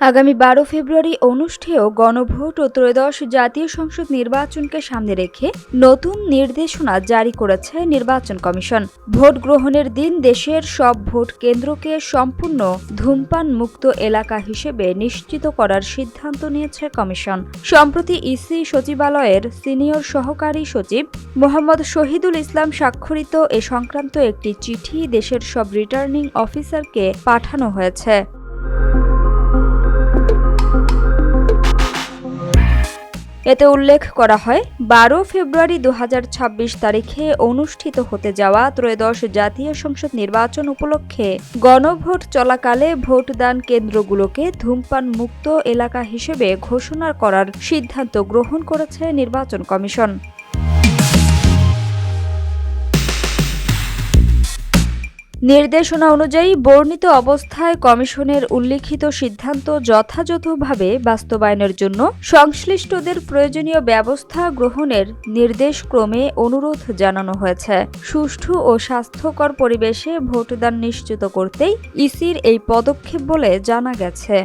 আগামী ১২ ফেব্রুয়ারি অনুষ্ঠেয় গণভোট ও ত্রয়োদশ জাতীয় সংসদ নির্বাচনকে সামনে রেখে নতুন নির্দেশনা জারি করেছে নির্বাচন কমিশন। ভোট গ্রহণের দিন দেশের সব ভোট কেন্দ্রকে সম্পূর্ণ ধূমপান মুক্ত এলাকা হিসেবে নিশ্চিত করার সিদ্ধান্ত নিয়েছে কমিশন। সম্প্রতি ইসি সচিবালয়ের সিনিয়র সহকারী সচিব মোহাম্মদ শহীদুল ইসলাম স্বাক্ষরিত এ সংক্রান্ত একটি চিঠি দেশের সব রিটার্নিং অফিসারকে পাঠানো হয়েছে। এতে উল্লেখ করা হয়, ১২ ফেব্রুয়ারি ২০২৬ তারিখে অনুষ্ঠিত হতে যাওয়া ত্রয়োদশ জাতীয় সংসদ নির্বাচন উপলক্ষে গণভোট চলাকালে ভোটদান কেন্দ্রগুলোকে ধূমপান মুক্ত এলাকা হিসেবে ঘোষণা করার সিদ্ধান্ত গ্রহণ করেছে নির্বাচন কমিশন। নির্দেশনা অনুযায়ী বর্ণিত অবস্থায় কমিশনের উল্লিখিত সিদ্ধান্ত যথাযথভাবে বাস্তবায়নের জন্য সংশ্লিষ্টদের প্রয়োজনীয় ব্যবস্থা গ্রহণের নির্দেশক্রমে অনুরোধ জানানো হয়েছে। সুষ্ঠু ও স্বাস্থ্যকর পরিবেশে ভোটদান নিশ্চিত করতেই ইসির এই পদক্ষেপ বলে জানা গেছে।